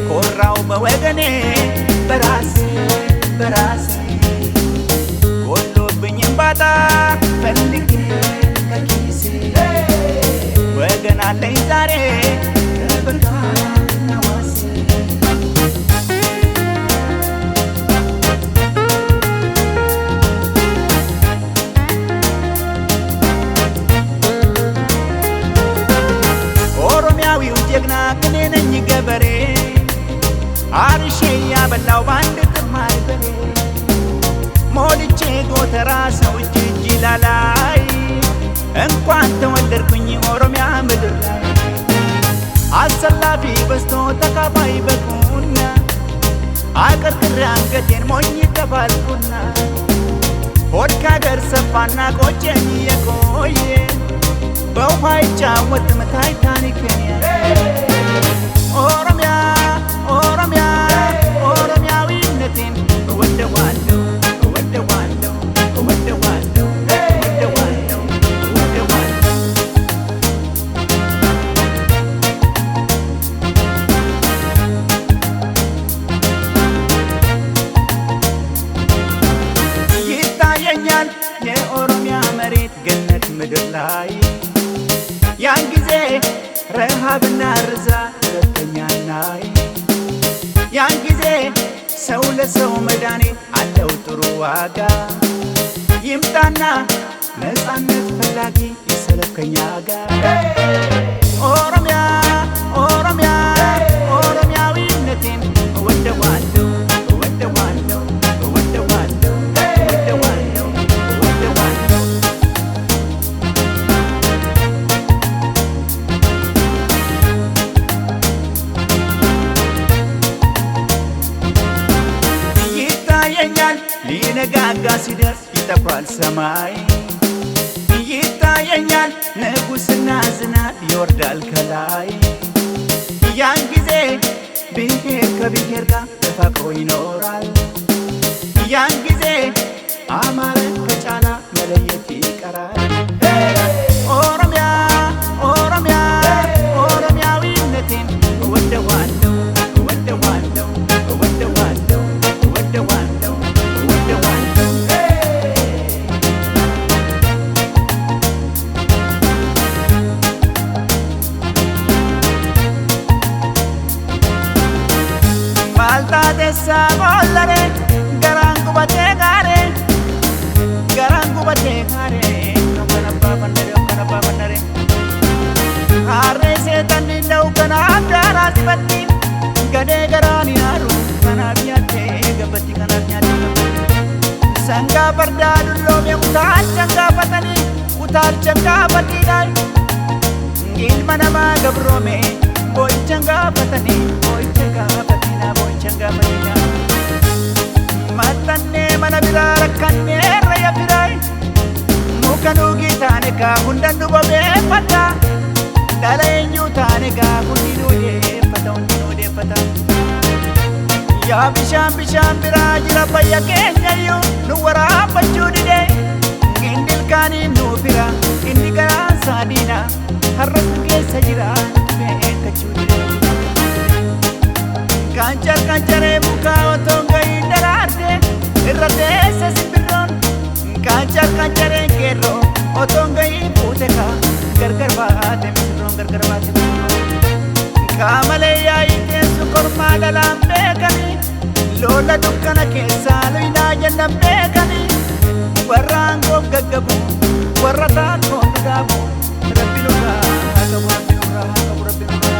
ኮራው በወገኔ በራሴ ጎሎብኝም ባጣ ፈልጌ ከኪሴ ወገን አለኝ ዛሬ ከብርሃን ዋሴ ኦሮሚያዊው ጀግና እኔ ነኝ ገበሬ አርሼ ያበላው ባንድ ጥማር በሬ ሞልቼ ጎተራ ሰው እጅ ላላይ እንኳን ተወለድኩኝ ኦሮሚያ ምድር ላይ አሰላፊ በዝቶ ተካፋይ በቁና አቀርቅሬ አንገቴን ሞኝ ተባልኩና ሆድ ካገር ሰፋና ቆጨኝ የቆየ በውሃ ይጫወትም ታይታኒክን ኦሮሚያ ኦሮሚያ ኦሮሚያዊነቴን እወደዋለሁ እወደዋለሁ እወደዋለሁ እወደዋለሁ እወደዋለሁ ይታየኛል የኦሮሚያ መሬት ገነት ምድር ላይ ያን ጊዜ ረሃብና ርዛት ረተኛናይ ያን ጊዜ ሰው ለሰው መድኃኒት አለው ጥሩ ዋጋ ይምጣና ነፃነት ፈላጊ ይሰለፍ ከኛ ጋር ኦሮሚያ ኦሮሚያ ኦሮሚያዊነቴን እወደዋለሁ እወደዋለሁ እወደዋለሁ እወደዋለሁ እወደዋለሁ ይታየኛል ሊነጋጋ ሲደርስ ይጠፋል ሰማይ ይታየኛል ንጉስና ዝናብ ይወርዳል ከላይ ያን ጊዜ ብሔር ከብሔር ጋር ተፋቅሮ ይኖራል ያን ጊዜ አማረ ከጫላ መለየት ይቀራል ኦሮሚያ ኦሮሚያ ኦሮሚያዊነቴን እወደዋለሁ እወደዋለሁ እወደዋለሁ እወደዋለሁ እወደዋለሁ Maltaatessa bollare garangu bate gare kana babandare harre se tanni lau kana dara sibatti gade garani haru kana biyate gabatti kana biyate sanga barda dullo me utar changa pati dai ilma nama gabrome boy changa patani matanne mana birara kanne raya birai mukanu gitane ka hundan dubabe pata dalayenyu tane ka hundinu de pata ya bisham birajira bayya kenyayu nuwara bachudi de indil kani nubira indigara sadina harrasu ke sajira me kachudi Kanchare muka otonga indararte irrate se sibron kanchare kero otonga iputeka gargar baate kamale ya ite sukorma dalam bekani lola dukkana kessa loina jannam bekani warango gaggabu warata kondabu rabbinu ra hakabu rabbinu ra